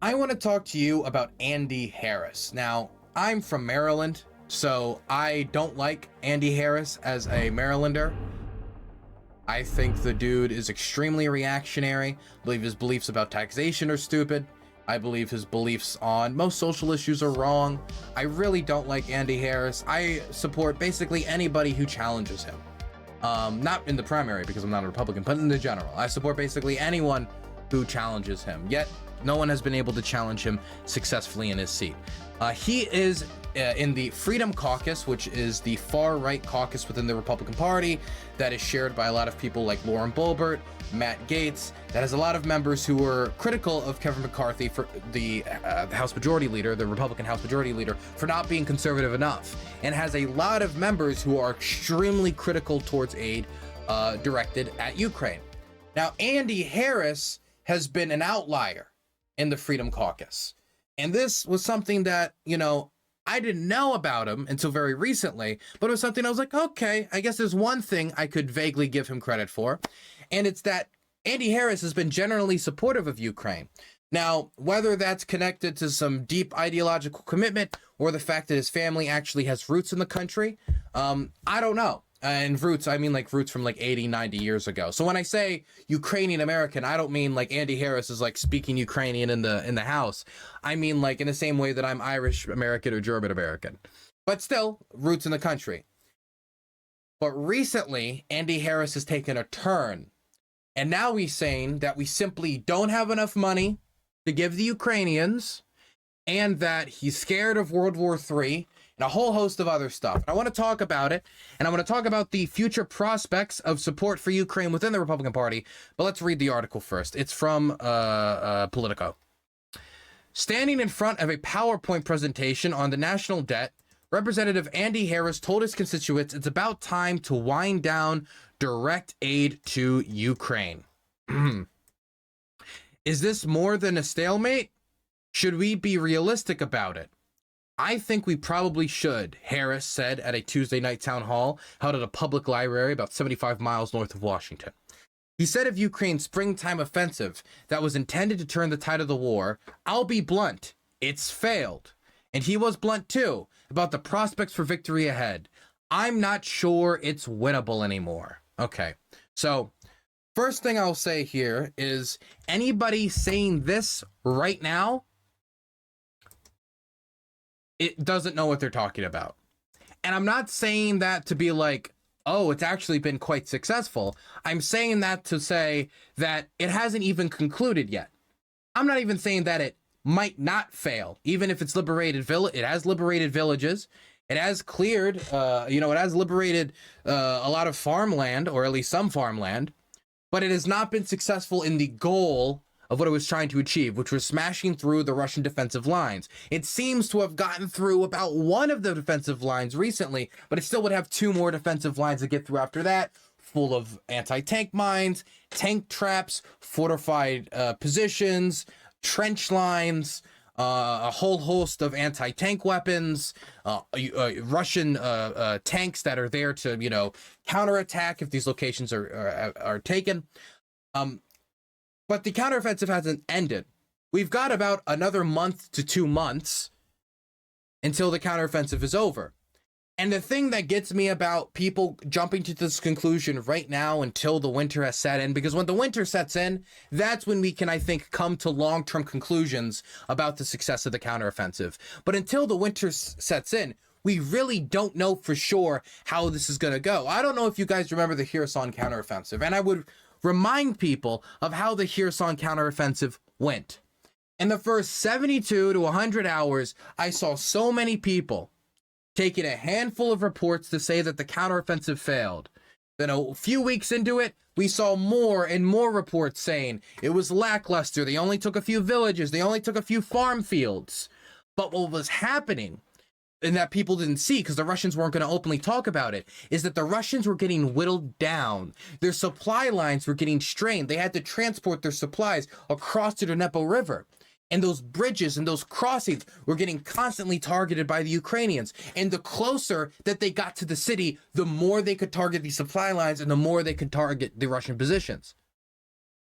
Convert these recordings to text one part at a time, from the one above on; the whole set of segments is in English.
I want to talk to you about Andy Harris. Now, I'm from Maryland, so I don't like Andy Harris as a Marylander. I think the dude is extremely reactionary. I believe his beliefs about taxation are stupid. I believe his beliefs on most social issues are wrong. I really don't like Andy Harris. I support basically anybody who challenges him. Not in the primary because I'm not a Republican, but in the general. I support basically anyone who challenges him. Yet, no one has been able to challenge him successfully in his seat. He is in the Freedom Caucus, which is the far-right caucus within the Republican Party that is shared by a lot of people like Lauren Boebert, Matt Gaetz, that has a lot of members who were critical of Kevin McCarthy, for the House Majority Leader, the Republican House Majority Leader, for not being conservative enough, and has a lot of members who are extremely critical towards aid directed at Ukraine. Now, Andy Harris has been an outlier in the Freedom Caucus. And this was something that, I didn't know about him until very recently, but it was something I was like, okay, I guess there's one thing I could vaguely give him credit for. And it's that Andy Harris has been generally supportive of Ukraine. Now, whether that's connected to some deep ideological commitment or the fact that his family actually has roots in the country, I don't know. And roots, I mean like roots from like 80, 90 years ago. So when I say Ukrainian American, I don't mean like Andy Harris is like speaking Ukrainian in the house. I mean like in the same way that I'm Irish American or German American. But still, roots in the country. But recently, Andy Harris has taken a turn. And now he's saying that we simply don't have enough money to give the Ukrainians, and that he's scared of World War III, and a whole host of other stuff. I want to talk about it, and I want to talk about the future prospects of support for Ukraine within the Republican Party, but let's read the article first. It's from Politico. Standing in front of a PowerPoint presentation on the national debt, Representative Andy Harris told his constituents it's about time to wind down direct aid to Ukraine. Is this more than a stalemate? Should we be realistic about it? I think we probably should, Harris said at a Tuesday night town hall held at a public library about 75 miles north of Washington. He said of Ukraine's springtime offensive that was intended to turn the tide of the war, I'll be blunt, it's failed. And he was blunt too about the prospects for victory ahead. I'm not sure it's winnable anymore. Okay, so first thing I'll say here is anybody saying this right now, it doesn't know what they're talking about. And I'm not saying that to be like, oh, it's actually been quite successful. I'm saying that to say that it hasn't even concluded yet. I'm not even saying that it might not fail, even if it's liberated it has liberated villages. It has cleared, it has liberated a lot of farmland, or at least some farmland, but it has not been successful in the goal of what it was trying to achieve, which was smashing through the Russian defensive lines. It seems to have gotten through about one of the defensive lines recently, but it still would have two more defensive lines to get through after that, full of anti-tank mines, tank traps, fortified positions, trench lines, a whole host of anti-tank weapons, Russian tanks that are there to, counterattack if these locations are taken. But the counteroffensive hasn't ended. We've got about another month to 2 months until the counteroffensive is over. And the thing that gets me about people jumping to this conclusion right now until the winter has set in, because when the winter sets in, that's when we can, I think, come to long-term conclusions about the success of the counteroffensive. But until the winter sets in, we really don't know for sure how this is going to go. I don't know if you guys remember the Kherson counteroffensive, and I would remind people of how the Kherson counteroffensive went. In the first 72 to 100 hours, I saw so many people taking a handful of reports to say that the counteroffensive failed. Then a few weeks into it, we saw more and more reports saying it was lackluster. They only took a few villages. They only took a few farm fields. But what was happening, and that people didn't see because the Russians weren't going to openly talk about it, is that the Russians were getting whittled down. Their supply lines were getting strained. They had to transport their supplies across the Dnieper River. And those bridges and those crossings were getting constantly targeted by the Ukrainians. And the closer that they got to the city, the more they could target the supply lines and the more they could target the Russian positions.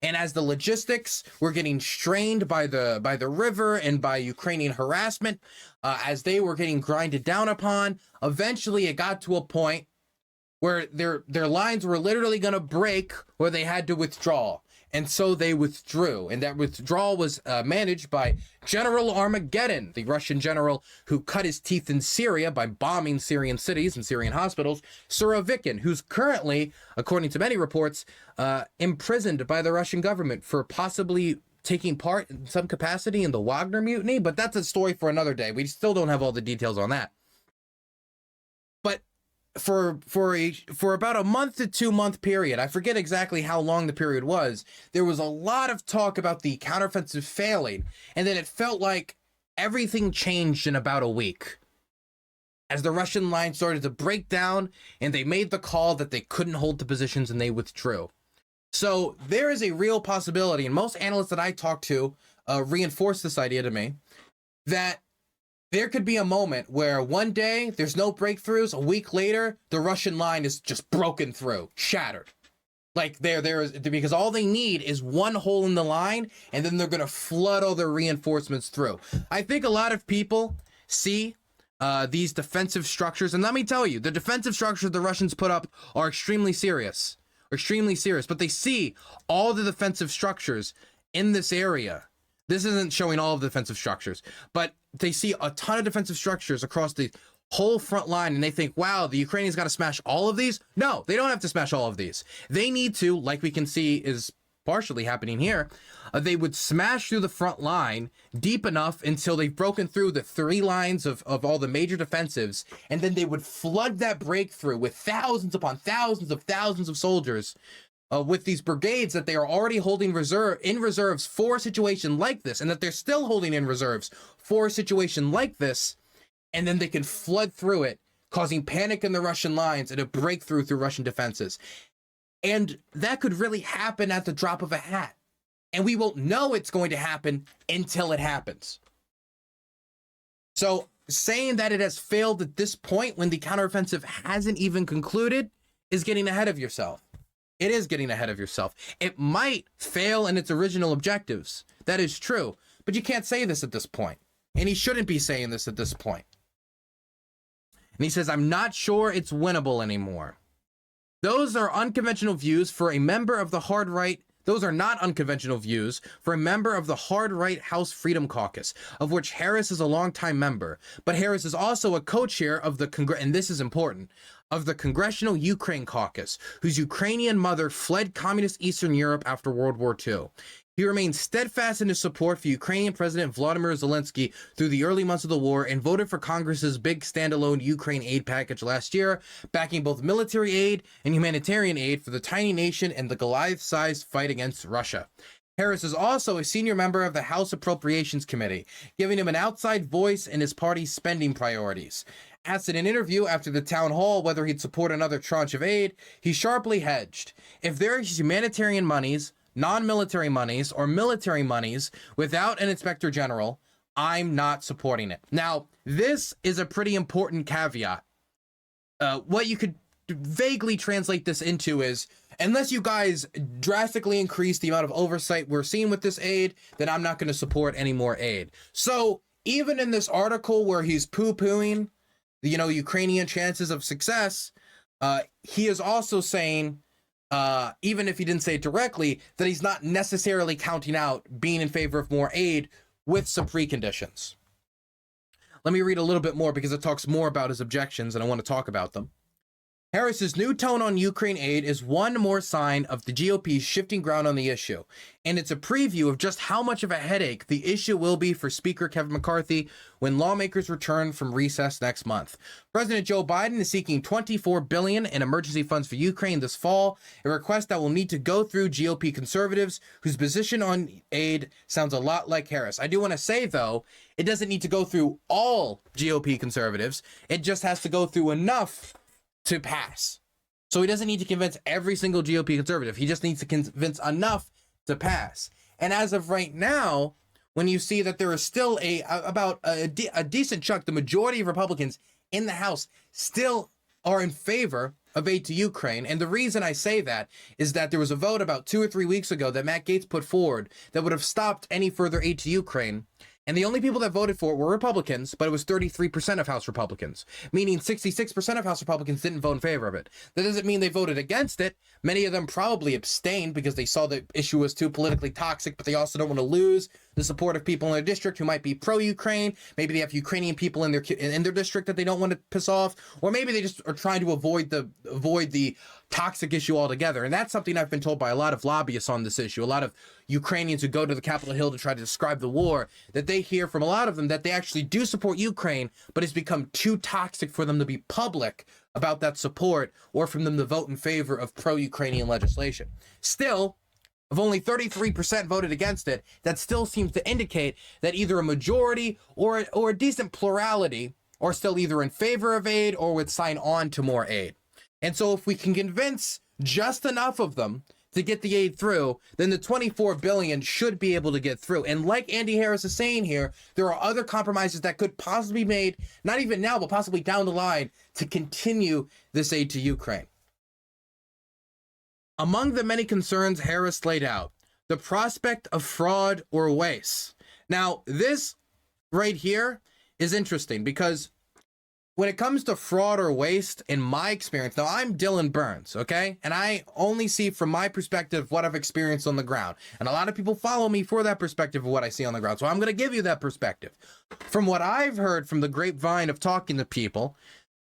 And as the logistics were getting strained by the river and by Ukrainian harassment, as they were getting grinded down upon, eventually it got to a point where their lines were literally going to break, where they had to withdraw. And so they withdrew, and that withdrawal was managed by General Armageddon, the Russian general who cut his teeth in Syria by bombing Syrian cities and Syrian hospitals, Surovikin, who's currently, according to many reports, imprisoned by the Russian government for possibly taking part in some capacity in the Wagner mutiny, but that's a story for another day. We still don't have all the details on that. But for about a month to 2 month period, I forget exactly how long the period was, there was a lot of talk about the counteroffensive failing, and then it felt like everything changed in about a week as the Russian line started to break down and they made the call that they couldn't hold the positions and they withdrew. So there is a real possibility, and most analysts that I talk to reinforce this idea to me, that there could be a moment where one day there's no breakthroughs, a week later the Russian line is just broken through, shattered. Like there is, because all they need is one hole in the line, and then they're going to flood all their reinforcements through. I think a lot of people see these defensive structures, and let me tell you, the defensive structures the Russians put up are extremely serious, but they see all the defensive structures in this area. This isn't showing all of the defensive structures, but they see a ton of defensive structures across the whole front line, and they think, wow, the Ukrainians got to smash all of these? No, they don't have to smash all of these. They need to, like we can see is partially happening here, they would smash through the front line deep enough until they've broken through the 3 lines of all the major defensives, and then they would flood that breakthrough with thousands upon thousands of soldiers, with these brigades that they are already holding in reserves for a situation like this, and that they're still holding in reserves for a situation like this, and then they can flood through it, causing panic in the Russian lines and a breakthrough through Russian defenses. And that could really happen at the drop of a hat. And we won't know it's going to happen until it happens. So saying that it has failed at this point when the counteroffensive hasn't even concluded is getting ahead of yourself. It is getting ahead of yourself. It might fail in its original objectives. That is true. But you can't say this at this point. And he shouldn't be saying this at this point. And he says, I'm not sure it's winnable anymore. Those are unconventional views for a member of the hard right. Those are not unconventional views for a member of the hard right House Freedom Caucus, of which Harris is a longtime member. But Harris is also a co-chair of the and this is important, of the Congressional Ukraine Caucus, whose Ukrainian mother fled communist Eastern Europe after World War II. He remains steadfast in his support for Ukrainian President Volodymyr Zelensky through the early months of the war, and voted for Congress's big standalone Ukraine aid package last year, backing both military aid and humanitarian aid for the tiny nation in the Goliath-sized fight against Russia. Harris is also a senior member of the House Appropriations Committee, giving him an outside voice in his party's spending priorities. Asked in an interview after the town hall whether he'd support another tranche of aid, he sharply hedged, if there is humanitarian monies, non-military monies, or military monies without an inspector general, I'm not supporting it. Now, this is a pretty important caveat. What you could vaguely translate this into is, unless you guys drastically increase the amount of oversight we're seeing with this aid, then I'm not going to support any more aid. So even in this article where he's poo-pooing the, Ukrainian chances of success, he is also saying, even if he didn't say it directly, that he's not necessarily counting out being in favor of more aid with some preconditions. Let me read a little bit more because it talks more about his objections and I want to talk about them. Harris's new tone on Ukraine aid is one more sign of the GOP's shifting ground on the issue, and it's a preview of just how much of a headache the issue will be for Speaker Kevin McCarthy when lawmakers return from recess next month. President Joe Biden is seeking $24 billion in emergency funds for Ukraine this fall, a request that will need to go through GOP conservatives whose position on aid sounds a lot like Harris. I do want to say, though, it doesn't need to go through all GOP conservatives. It just has to go through enough to pass. So he doesn't need to convince every single GOP conservative. He just needs to convince enough to pass. And as of right now, when you see that there is still about a decent chunk, the majority of Republicans in the House still are in favor of aid to Ukraine. And the reason I say that is that there was a vote about 2 or 3 weeks ago that Matt Gaetz put forward that would have stopped any further aid to Ukraine. And the only people that voted for it were Republicans, but it was 33% of House Republicans, meaning 66% of House Republicans didn't vote in favor of it. That doesn't mean they voted against it. Many of them probably abstained because they saw the issue was too politically toxic, but they also don't want to lose the support of people in their district who might be pro-Ukraine. Maybe they have Ukrainian people in their district that they don't want to piss off, or maybe they just are trying to avoid the toxic issue altogether. And that's something I've been told by a lot of lobbyists on this issue, a lot of Ukrainians who go to the Capitol Hill to try to describe the war, that they hear from a lot of them that they actually do support Ukraine, but it's become too toxic for them to be public about that support or for them to vote in favor of pro-Ukrainian legislation. Still, if only 33% voted against it, that still seems to indicate that either a majority or a decent plurality are still either in favor of aid or would sign on to more aid. And so if we can convince just enough of them to get the aid through, then the $24 billion should be able to get through. And like Andy Harris is saying here, there are other compromises that could possibly be made, not even now, but possibly down the line, to continue this aid to Ukraine. Among the many concerns Harris laid out, the prospect of fraud or waste. Now, this right here is interesting because when it comes to fraud or waste, in my experience, now I'm Dylan Burns, okay? And I only see from my perspective what I've experienced on the ground. And a lot of people follow me for that perspective of what I see on the ground. So I'm going to give you that perspective. From what I've heard from the grapevine of talking to people,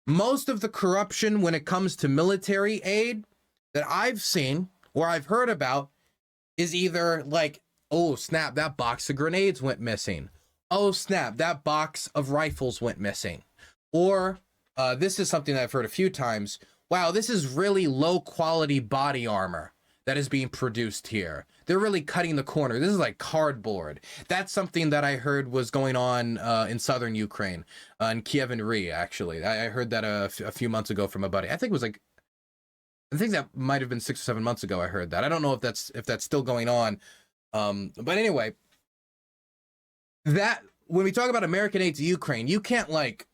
most of the corruption when it comes to military aid that I've seen or I've heard about is either like, oh snap, that box of grenades went missing. Oh snap, that box of rifles went missing. Or this is something that I've heard a few times. Wow, this is really low quality body armor that is being produced here. They're really cutting the corner. This is like cardboard. That's something that I heard was going on in southern Ukraine, in Kiev and Ri, actually. I heard that a few months ago from a buddy. I think that might have been 6 or 7 months ago I heard that. I don't know if that's still going on. But anyway, that when we talk about American aid to Ukraine, you can't like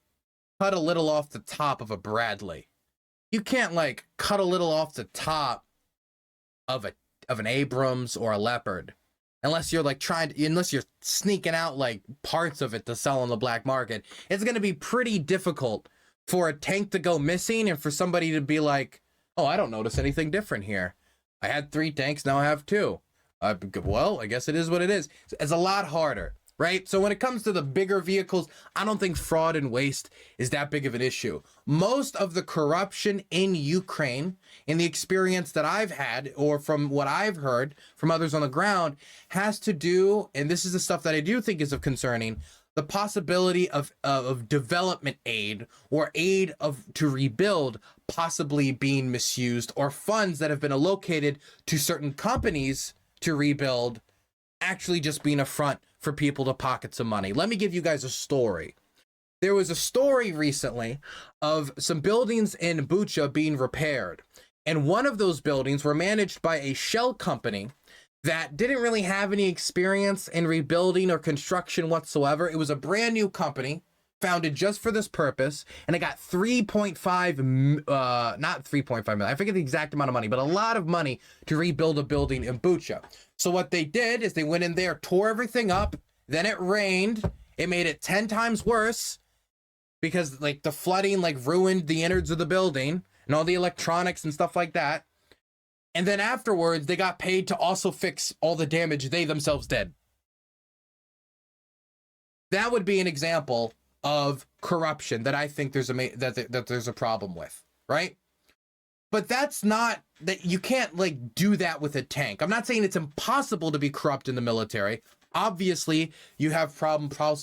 cut a little off the top of a Bradley. You can't like cut a little off the top of an Abrams or a Leopard, unless you're like unless you're sneaking out like parts of it to sell on the black market. It's going to be pretty difficult for a tank to go missing and for somebody to be like, oh, I don't notice anything different here. I had 3 tanks, now I have 2. Well, I guess it is what it is. It's a lot harder. Right? So when it comes to the bigger vehicles, I don't think fraud and waste is that big of an issue. Most of the corruption in Ukraine, in the experience that I've had, or from what I've heard from others on the ground, has to do, and this is the stuff that I do think is of concerning, the possibility of development aid or aid to rebuild possibly being misused, or funds that have been allocated to certain companies to rebuild actually just being a front for people to pocket some money. Let me give you guys a story. There was a story recently of some buildings in Bucha being repaired. And one of those buildings were managed by a shell company that didn't really have any experience in rebuilding or construction whatsoever. It was a brand new company founded just for this purpose. And it got not 3.5 million. I forget the exact amount of money, but a lot of money to rebuild a building in Bucha. So what they did is they went in there, tore everything up. Then it rained. It made it 10 times worse because like the flooding like ruined the innards of the building and all the electronics and stuff like that. And then afterwards, they got paid to also fix all the damage they themselves did. That would be an example of corruption that I think there's a problem with, right? But that's not that you can't like do that with a tank. I'm not saying it's impossible to be corrupt in the military. Obviously, you have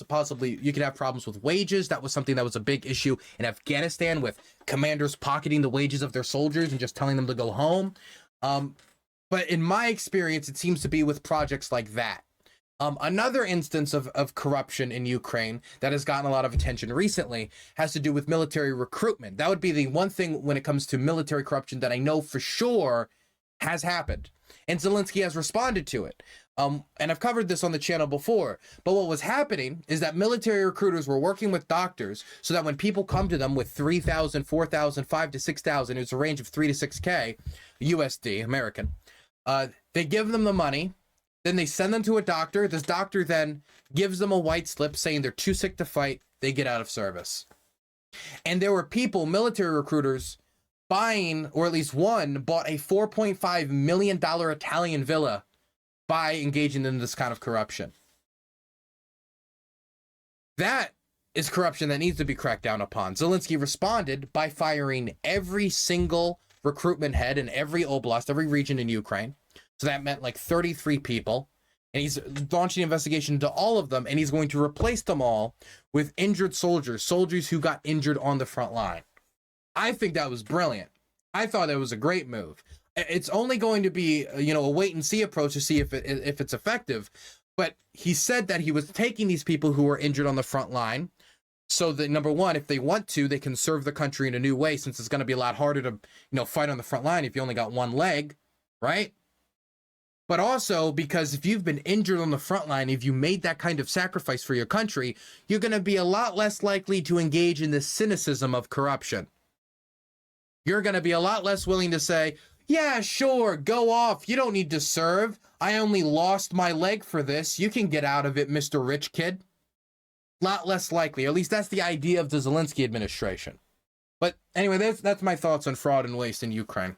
possibly you could have problems with wages. That was something that was a big issue in Afghanistan, with commanders pocketing the wages of their soldiers and just telling them to go home. But in my experience, it seems to be with projects like that. Another instance of corruption in Ukraine that has gotten a lot of attention recently has to do with military recruitment. That would be the one thing when it comes to military corruption that I know for sure has happened. And Zelensky has responded to it. And I've covered this on the channel before, but what was happening is that military recruiters were working with doctors so that when people come to them with 3,000, 4,000, 5 to 6,000, it's a range of 3 to 6K USD, American, they give them the money, then they send them to a doctor. This doctor then gives them a white slip saying they're too sick to fight, they get out of service. And there were people, military recruiters, buying, or at least one, bought a $4.5 million Italian villa by engaging in this kind of corruption. That is corruption that needs to be cracked down upon. Zelensky responded by firing every single recruitment head in every oblast, every region in Ukraine. So that meant like 33 people. And he's launching an investigation into all of them, and he's going to replace them all with injured soldiers, soldiers who got injured on the front line. I think that was brilliant. I thought it was a great move. It's only going to be, a wait and see approach to see if it's effective. But he said that he was taking these people who were injured on the front line so that, number one, if they want to, they can serve the country in a new way, since it's going to be a lot harder to, fight on the front line if you only got one leg, right? But also because if you've been injured on the front line, if you made that kind of sacrifice for your country, you're going to be a lot less likely to engage in the cynicism of corruption. You're going to be a lot less willing to say, yeah, sure, go off. You don't need to serve. I only lost my leg for this. You can get out of it, Mr. Rich Kid. Lot less likely. Or at least that's the idea of the Zelensky administration. But anyway, that's my thoughts on fraud and waste in Ukraine.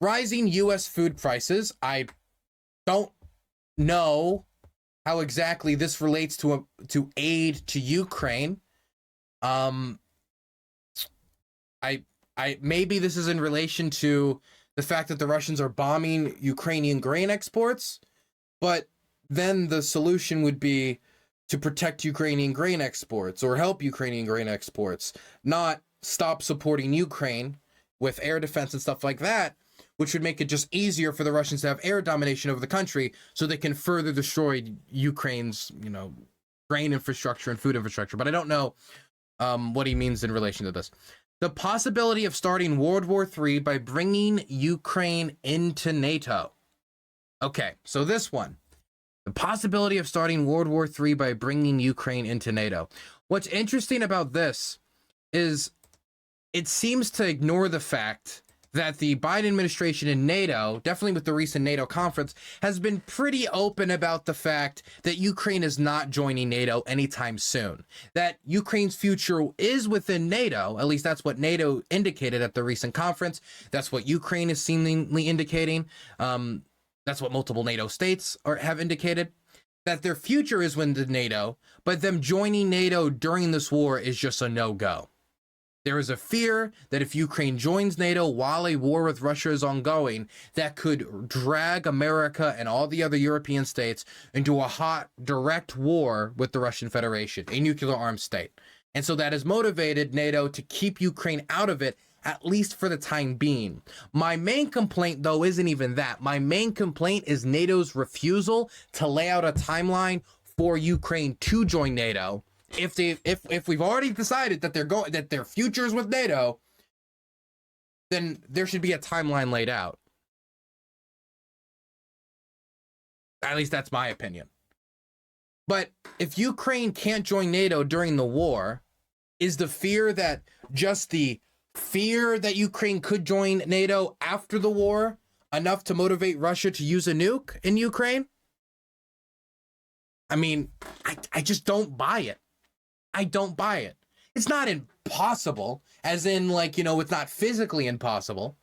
Rising U.S. food prices. I don't know how exactly this relates to aid to Ukraine. Maybe this is in relation to the fact that the Russians are bombing Ukrainian grain exports, but then the solution would be to protect Ukrainian grain exports or help Ukrainian grain exports, not stop supporting Ukraine with air defense and stuff like that, which would make it just easier for the Russians to have air domination over the country so they can further destroy Ukraine's, grain infrastructure and food infrastructure. But I don't know what he means in relation to this. The possibility of starting World War III by bringing Ukraine into NATO. Okay, so this one. The possibility of starting World War III by bringing Ukraine into NATO. What's interesting about this is it seems to ignore the fact that the Biden administration in NATO, definitely with the recent NATO conference, has been pretty open about the fact that Ukraine is not joining NATO anytime soon. That Ukraine's future is within NATO, at least that's what NATO indicated at the recent conference. That's what Ukraine is seemingly indicating. That's what multiple NATO states have indicated. That their future is within NATO, but them joining NATO during this war is just a no-go. There is a fear that if Ukraine joins NATO while a war with Russia is ongoing, that could drag America and all the other European states into a hot, direct war with the Russian Federation, a nuclear-armed state. And so that has motivated NATO to keep Ukraine out of it, at least for the time being. My main complaint, though, isn't even that. My main complaint is NATO's refusal to lay out a timeline for Ukraine to join NATO. If we've already decided that that their future is with NATO, then there should be a timeline laid out. At least that's my opinion. But if Ukraine can't join NATO during the war, is the fear that just the fear that Ukraine could join NATO after the war enough to motivate Russia to use a nuke in Ukraine? I mean, I just don't buy it. I don't buy it. It's not impossible, as in, it's not physically impossible.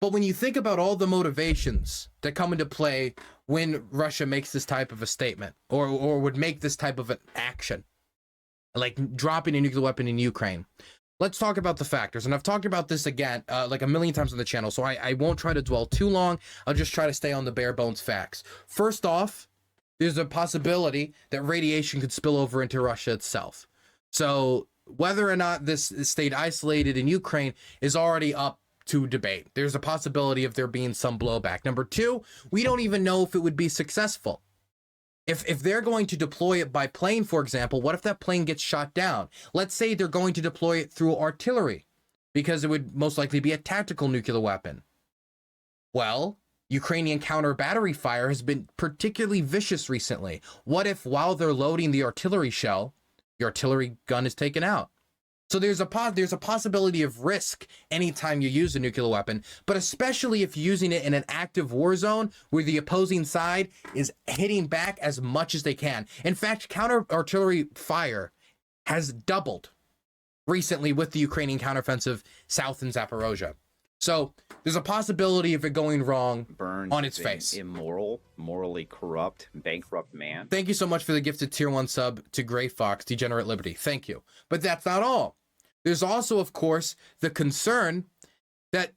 But when you think about all the motivations that come into play when Russia makes this type of a statement or would make this type of an action, like dropping a nuclear weapon in Ukraine, let's talk about the factors. And I've talked about this again, like a million times on the channel, so I won't try to dwell too long. I'll just try to stay on the bare bones facts. First off, there's a possibility that radiation could spill over into Russia itself. So whether or not this stayed isolated in Ukraine is already up to debate. There's a possibility of there being some blowback. Number two, we don't even know if it would be successful. If they're going to deploy it by plane, for example, what if that plane gets shot down? Let's say they're going to deploy it through artillery, because it would most likely be a tactical nuclear weapon. Well, Ukrainian counter battery fire has been particularly vicious recently. What if while they're loading the artillery shell, the artillery gun is taken out? So there's a possibility of risk anytime you use a nuclear weapon, but especially if you're using it in an active war zone where the opposing side is hitting back as much as they can. In fact, counter artillery fire has doubled recently with the Ukrainian counteroffensive south in Zaporozhia. So there's a possibility of it going wrong Burns on its is an face. Immoral, morally corrupt, bankrupt man. Thank you so much for the gifted tier 1 sub to Gray Fox, Degenerate Liberty. Thank you. But that's not all. There's also, of course, the concern that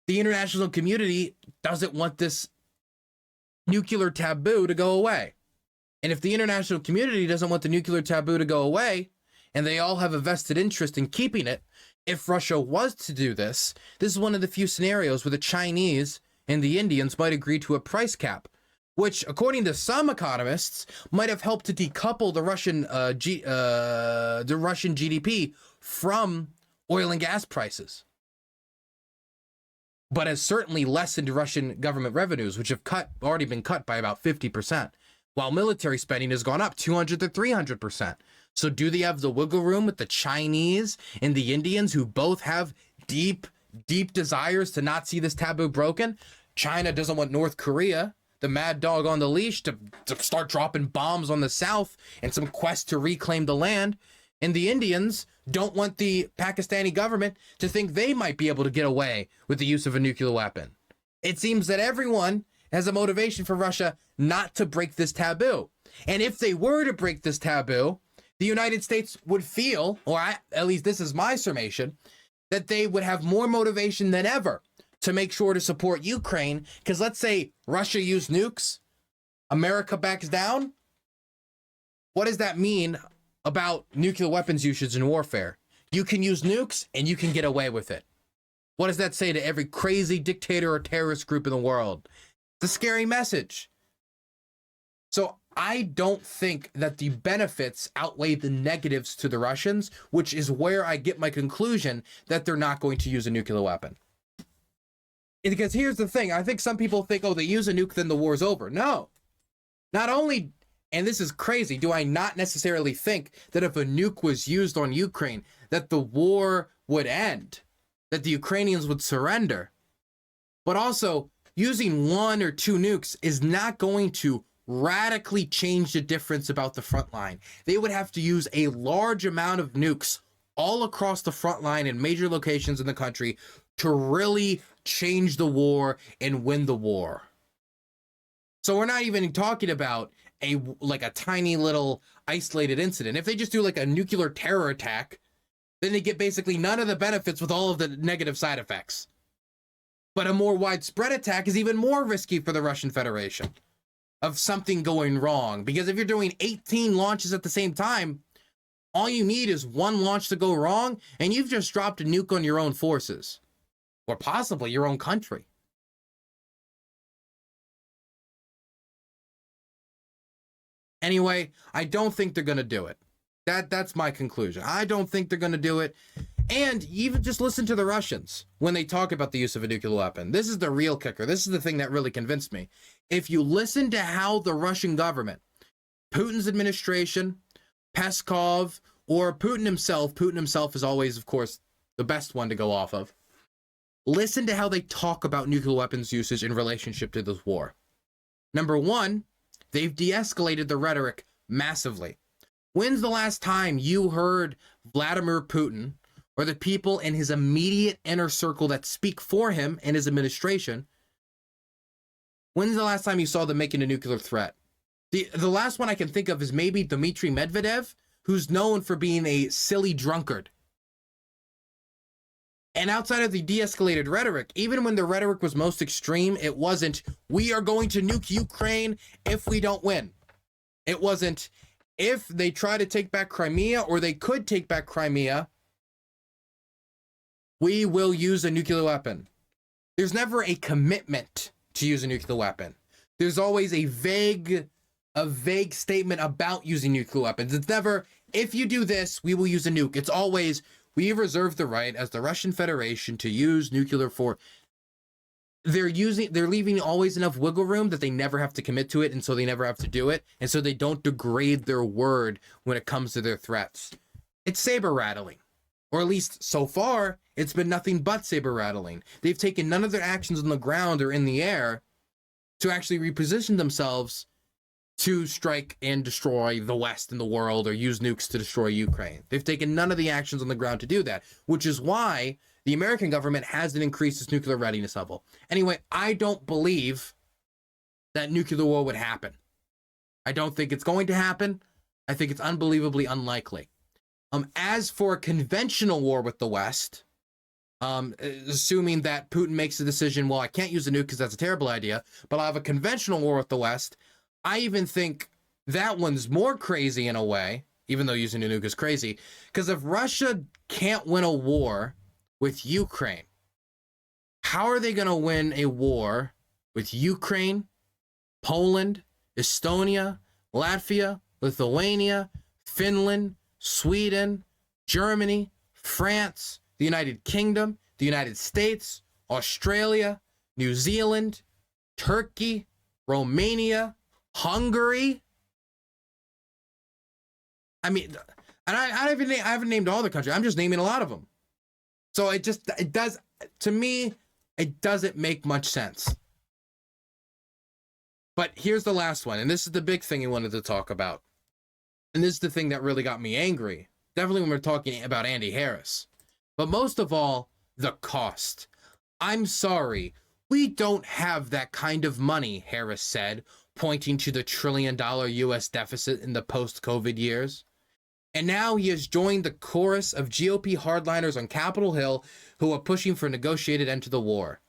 the international community doesn't want this nuclear taboo to go away. And if the international community doesn't want the nuclear taboo to go away, and they all have a vested interest in keeping it, if Russia was to do this, this is one of the few scenarios where the Chinese and the Indians might agree to a price cap, which, according to some economists, might have helped to decouple the Russian GDP from oil and gas prices, but has certainly lessened Russian government revenues, which have already been cut by about 50%, while military spending has gone up 200 to 300%. So do they have the wiggle room with the Chinese and the Indians, who both have deep desires to not see this taboo broken? China doesn't want North Korea, the mad dog on the leash, to start dropping bombs on the South and some quest to reclaim the land. And the Indians don't want the Pakistani government to think they might be able to get away with the use of a nuclear weapon. It seems that everyone has a motivation for Russia not to break this taboo. And if they were to break this taboo, the United States would feel, or at least this is my summation, that they would have more motivation than ever to make sure to support Ukraine. Because let's say Russia used nukes, America backs down. What does that mean about nuclear weapons usage in warfare? You can use nukes and you can get away with it. What does that say to every crazy dictator or terrorist group in the world? It's a scary message. So I don't think that the benefits outweigh the negatives to the Russians, which is where I get my conclusion that they're not going to use a nuclear weapon. Because here's the thing. I think some people think, oh, they use a nuke, then the war's over. No. Not only, and this is crazy, do I not necessarily think that if a nuke was used on Ukraine, that the war would end, that the Ukrainians would surrender. But also, using 1 or 2 nukes is not going to radically change the difference about the front line. They would have to use a large amount of nukes all across the front line in major locations in the country to really change the war and win the war. So we're not even talking about a tiny little isolated incident. If they just do like a nuclear terror attack, then they get basically none of the benefits with all of the negative side effects. But a more widespread attack is even more risky for the Russian Federation of something going wrong. Because if you're doing 18 launches at the same time, all you need is 1 launch to go wrong, and you've just dropped a nuke on your own forces. Or possibly your own country. Anyway, I don't think they're going to do it. That's my conclusion. I don't think they're going to do it. And even just listen to the Russians when they talk about the use of a nuclear weapon. This is the real kicker. This is the thing that really convinced me. If you listen to how the Russian government, Putin's administration, Peskov, or Putin himself is always, of course, the best one to go off of. Listen to how they talk about nuclear weapons usage in relationship to this war. Number 1, they've de-escalated the rhetoric massively. When's the last time you heard Vladimir Putin or the people in his immediate inner circle that speak for him and his administration? When's the last time you saw them making a nuclear threat? The last one I can think of is maybe Dmitry Medvedev, who's known for being a silly drunkard. And outside of the de-escalated rhetoric, even when the rhetoric was most extreme, it wasn't, we are going to nuke Ukraine if we don't win. It wasn't, if they try to take back Crimea, or they could take back Crimea, we will use a nuclear weapon. There's never a commitment to use a nuclear weapon. There's always a vague statement about using nuclear weapons. It's never, if you do this, we will use a nuke. It's always, we reserve the right as the Russian Federation to use nuclear force. they're leaving always enough wiggle room that they never have to commit to it, and so they never have to do it, and so they don't degrade their word when it comes to their threats. It's saber rattling, or at least so far it's been nothing but saber rattling. They've taken none of their actions on the ground or in the air to actually reposition themselves to strike and destroy the West and the world, or use nukes to destroy Ukraine. They've taken none of the actions on the ground to do that, which is why the American government hasn't increased its nuclear readiness level. Anyway, I don't believe that nuclear war would happen. I don't think it's going to happen. I think it's unbelievably unlikely. As for a conventional war with the West, assuming that Putin makes a decision, well, I can't use a nuke because that's a terrible idea, but I'll have a conventional war with the West, I even think that one's more crazy in a way, even though using a nuke is crazy, because if Russia can't win a war with Ukraine, how are they going to win a war with Ukraine, Poland, Estonia, Latvia, Lithuania, Finland, Sweden, Germany, France, the United Kingdom, the United States, Australia, New Zealand, Turkey, Romania, Hungary? I mean, and I haven't named all the countries. I'm just naming a lot of them. So it does, to me, it doesn't make much sense. But here's the last one, and this is the big thing I wanted to talk about. And this is the thing that really got me angry. Definitely when we're talking about Andy Harris. But most of all, the cost. I'm sorry, we don't have that kind of money, Harris said, pointing to the $1 trillion U.S. deficit in the post-COVID years. And now he has joined the chorus of GOP hardliners on Capitol Hill who are pushing for a negotiated end to the war.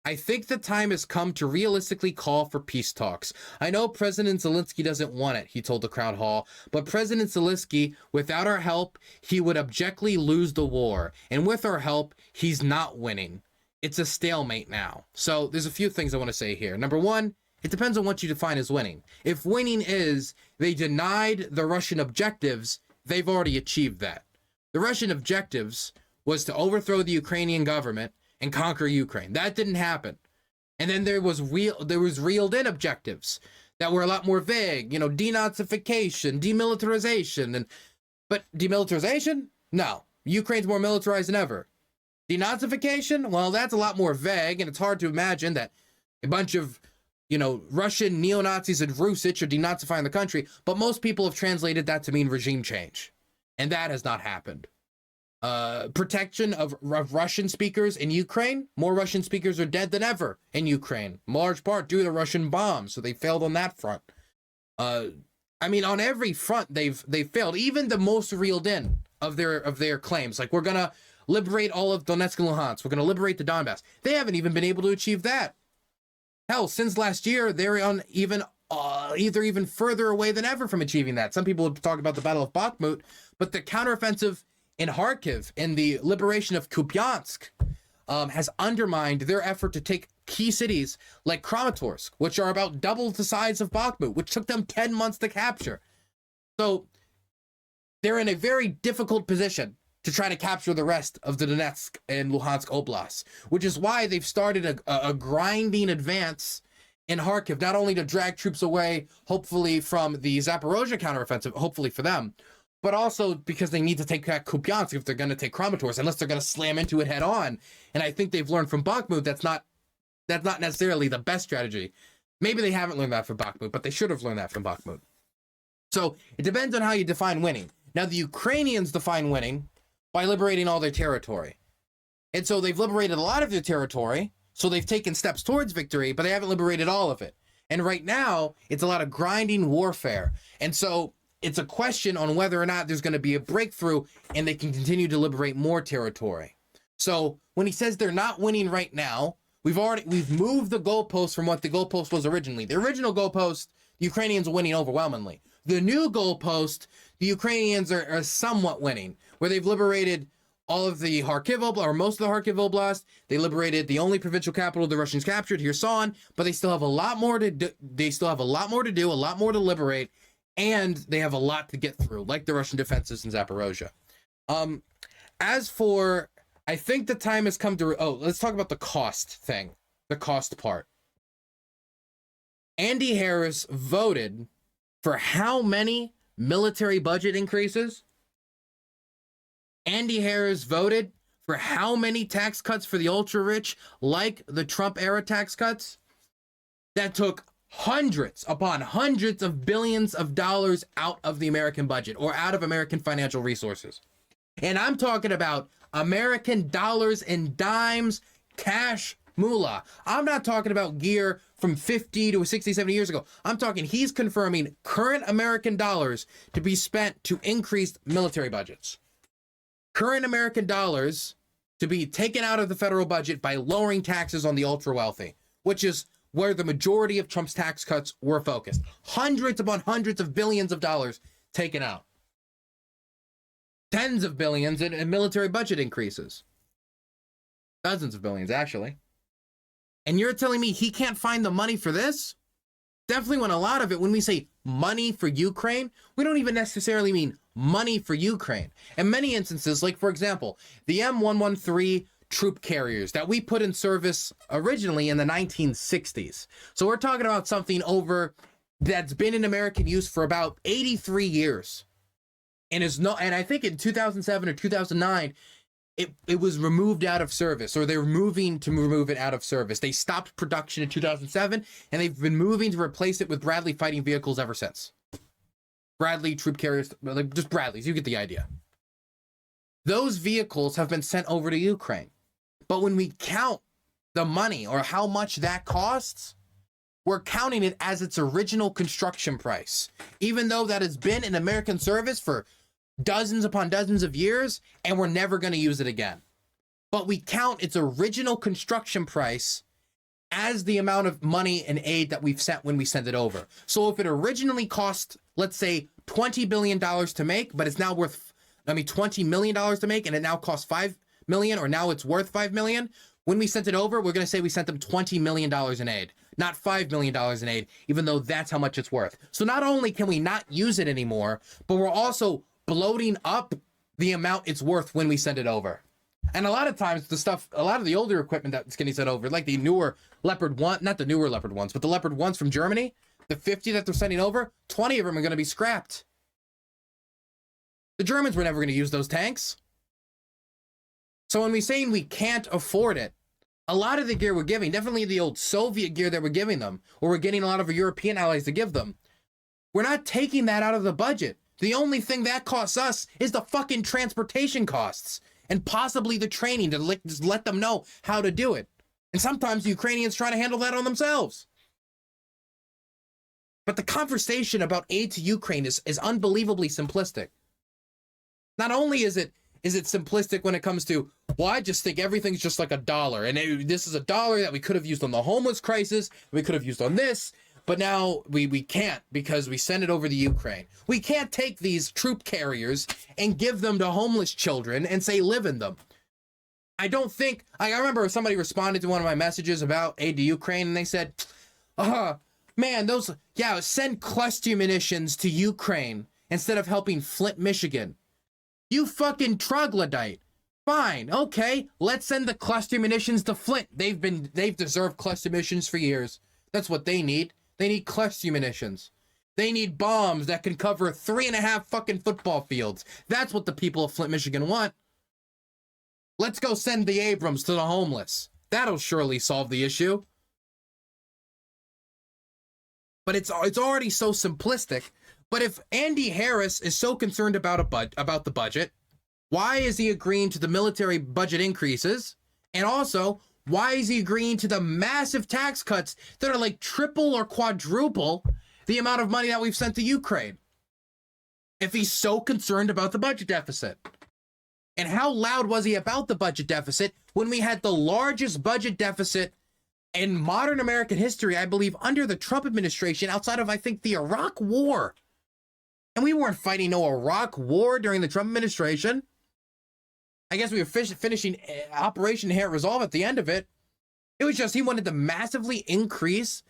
I think the time has come to realistically call for peace talks. I know President Zelensky doesn't want it, he told the crowd hall, but President Zelensky, without our help, he would abjectly lose the war. And with our help, he's not winning. It's a stalemate now. So there's a few things I want to say here. Number one, it depends on what you define as winning. If winning is they denied the Russian objectives, they've already achieved that. The Russian objectives was to overthrow the Ukrainian government and conquer Ukraine. That didn't happen. And then there was reeled in objectives that were a lot more vague, denazification, demilitarization, but demilitarization? No. Ukraine's more militarized than ever. Denazification? Well, that's a lot more vague, and it's hard to imagine that a bunch of, Russian neo-Nazis and Rusich are denazifying the country, but most people have translated that to mean regime change. And that has not happened. Protection of Russian speakers in Ukraine. More Russian speakers are dead than ever in Ukraine, in large part due to Russian bombs. So they failed on that front. On every front they've failed. Even the most reeled in of their claims, like we're gonna liberate all of Donetsk and Luhansk, we're gonna liberate the Donbass. They haven't even been able to achieve that. Hell, since last year they're on even further away than ever from achieving that. Some people have talked about the Battle of Bakhmut, but the counteroffensive in Kharkiv and the liberation of Kupiansk has undermined their effort to take key cities like Kramatorsk, which are about double the size of Bakhmut, which took them 10 months to capture. So they're in a very difficult position to try to capture the rest of the Donetsk and Luhansk Oblasts, which is why they've started a grinding advance in Kharkiv, not only to drag troops away, hopefully from the Zaporozhye counteroffensive, hopefully for them, but also because they need to take back Kupiansk if they're going to take Kramatorsk, unless they're going to slam into it head on. And I think they've learned from Bakhmut that's not necessarily the best strategy. Maybe they haven't learned that from Bakhmut, but they should have learned that from Bakhmut. So it depends on how you define winning. Now, the Ukrainians define winning by liberating all their territory. And so they've liberated a lot of their territory, so they've taken steps towards victory, but they haven't liberated all of it. And right now, it's a lot of grinding warfare. And so it's a question on whether or not there's going to be a breakthrough and they can continue to liberate more territory. So when he says they're not winning right now, we've moved the goalpost from what the goalpost was originally. The original goalpost, the Ukrainians are winning overwhelmingly. The new goalpost, the Ukrainians are somewhat winning, where they've liberated all of the Kharkiv Oblast, or most of the Kharkiv Oblast. They liberated the only provincial capital the Russians captured, Kherson, but they still have a lot more to do. A lot more to liberate, and they have a lot to get through, like the Russian defenses in Zaporozhye. As for, I think the time has come to, let's talk about the cost thing. the cost part. Andy Harris voted for how many military budget increases? Andy Harris voted for how many tax cuts for the ultra rich, like the Trump era tax cuts? That took hundreds upon hundreds of billions of dollars out of the American budget or out of American financial resources. And I'm talking about American dollars and dimes, cash moolah. I'm not talking about gear from 50 to 60, 70 years ago. I'm talking he's confirming current American dollars to be spent to increase military budgets. Current American dollars to be taken out of the federal budget by lowering taxes on the ultra wealthy, which is where the majority of Trump's tax cuts were focused. Hundreds upon hundreds of billions of dollars taken out. Tens of billions in military budget increases. Dozens of billions, actually. And you're telling me he can't find the money for this? Definitely want a lot of it. When we say money for Ukraine, we don't even necessarily mean money for Ukraine. In many instances, like for example, the M113 troop carriers that we put in service originally in the 1960s. So we're talking about something over that's been in American use for about 83 years. And I think in 2007 or 2009, it was removed out of service, or they were moving to remove it out of service. They stopped production in 2007, and they've been moving to replace it with Bradley fighting vehicles ever since. Bradley troop carriers, like just Bradleys, you get the idea. Those vehicles have been sent over to Ukraine. But when we count the money or how much that costs, we're counting it as its original construction price, even though that has been in American service for dozens upon dozens of years, and we're never going to use it again. But we count its original construction price as the amount of money and aid that we've sent when we send it over. So if it originally cost, let's say, $20 billion to make, but it's now worth, $20 million to make, and it now costs $5 million, or now it's worth $5 million, when we sent it over, we're going to say we sent them $20 million in aid, not $5 million in aid, even though that's how much it's worth. So not only can we not use it anymore, but we're also bloating up the amount it's worth when we send it over. And a lot of times a lot of the older equipment that's getting sent over, like the newer Leopard 1, not the newer Leopard 1s, but the Leopard 1s from Germany, the 50 that they're sending over, 20 of them are going to be scrapped. The Germans were never going to use those tanks. So when we're saying we can't afford it, a lot of the gear we're giving, definitely the old Soviet gear that we're giving them, or we're getting a lot of our European allies to give them, we're not taking that out of the budget. The only thing that costs us is the fucking transportation costs and possibly the training to just let them know how to do it. And sometimes the Ukrainians try to handle that on themselves. But the conversation about aid to Ukraine is unbelievably simplistic. Not only is it simplistic when it comes to, well, I just think everything's just like a dollar. And this is a dollar that we could have used on the homeless crisis. We could have used on this. But now we can't because we send it over to Ukraine. We can't take these troop carriers and give them to homeless children and say live in them. I remember somebody responded to one of my messages about aid to Ukraine, and they said, man, send cluster munitions to Ukraine instead of helping Flint, Michigan. You fucking troglodyte. Fine, okay, let's send the cluster munitions to Flint. They've deserved cluster munitions for years. That's what they need. They need cluster munitions. They need bombs that can cover 3.5 fucking football fields. That's what the people of Flint, Michigan want. Let's go send the Abrams to the homeless. That'll surely solve the issue. But it's already so simplistic. But if Andy Harris is so concerned about the budget, why is he agreeing to the military budget increases? And also, why is he agreeing to the massive tax cuts that are like triple or quadruple the amount of money that we've sent to Ukraine? If he's so concerned about the budget deficit. And how loud was he about the budget deficit when we had the largest budget deficit in modern American history, I believe, under the Trump administration, outside of, I think, the Iraq War? And we weren't fighting no Iraq War during the Trump administration. I guess we were finishing Operation Inherent Resolve at the end of it. It was just he wanted to massively increase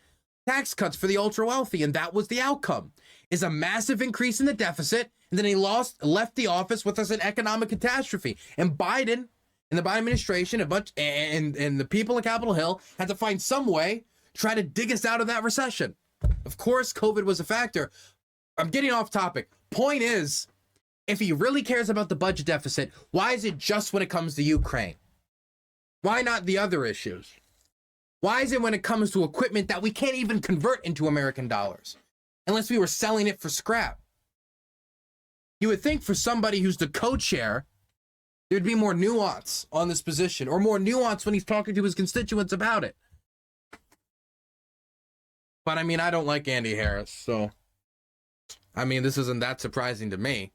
tax cuts for the ultra wealthy, and that was the outcome. Is a massive increase in the deficit, and then he left the office with us an economic catastrophe. And Biden And the Biden administration, and the people of Capitol Hill had to find some way to try to dig us out of that recession. Of course, COVID was a factor. I'm getting off topic. Point is, if he really cares about the budget deficit, why is it just when it comes to Ukraine? Why not the other issues? Why is it when it comes to equipment that we can't even convert into American dollars unless we were selling it for scrap? You would think for somebody who's the co-chair, there'd be more nuance on this position, or more nuance when he's talking to his constituents about it. But I mean, I don't like Andy Harris, so I mean, this isn't that surprising to me.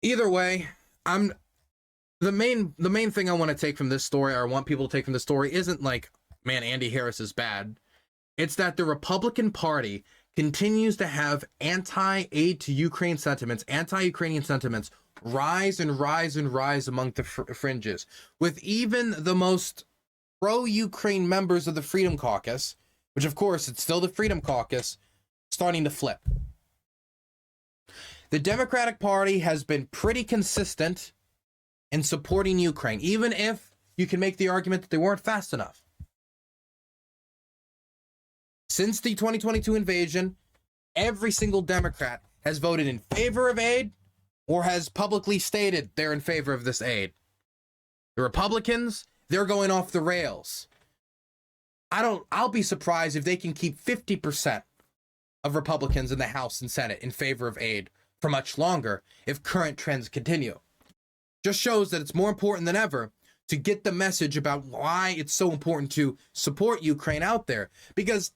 Either way, the main thing I want to take from this story, or I want people to take from this story, isn't like, man, Andy Harris is bad. It's that the Republican Party continues to have anti-aid to Ukraine sentiments, anti-Ukrainian sentiments rise and rise and rise among the fringes, with even the most pro-Ukraine members of the Freedom Caucus, which of course it's still the Freedom Caucus, starting to flip. The Democratic Party has been pretty consistent in supporting Ukraine, even if you can make the argument that they weren't fast enough. Since the 2022 invasion, every single Democrat has voted in favor of aid or has publicly stated they're in favor of this aid. The Republicans, they're going off the rails. I'll be surprised if they can keep 50% of Republicans in the House and Senate in favor of aid for much longer if current trends continue. Just shows that it's more important than ever to get the message about why it's so important to support Ukraine out there. Because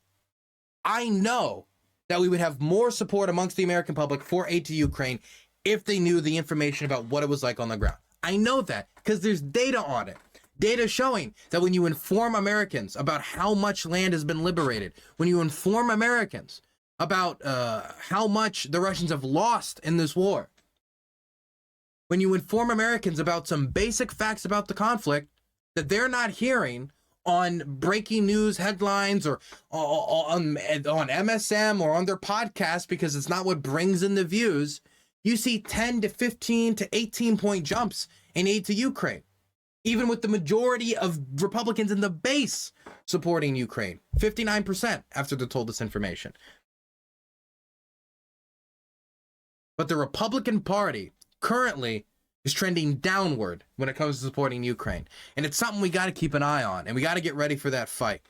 I know that we would have more support amongst the American public for aid to Ukraine if they knew the information about what it was like on the ground. I know that because there's data on it. Data showing that when you inform Americans about how much land has been liberated, when you inform Americans about how much the Russians have lost in this war, when you inform Americans about some basic facts about the conflict that they're not hearing on breaking news headlines or on MSM or on their podcast because it's not what brings in the views, you see 10 to 15 to 18 point jumps in aid to Ukraine, even with the majority of Republicans in the base supporting Ukraine, 59% after they're told this information. But the Republican Party currently is trending downward when it comes to supporting Ukraine. And it's something we got to keep an eye on, and we got to get ready for that fight.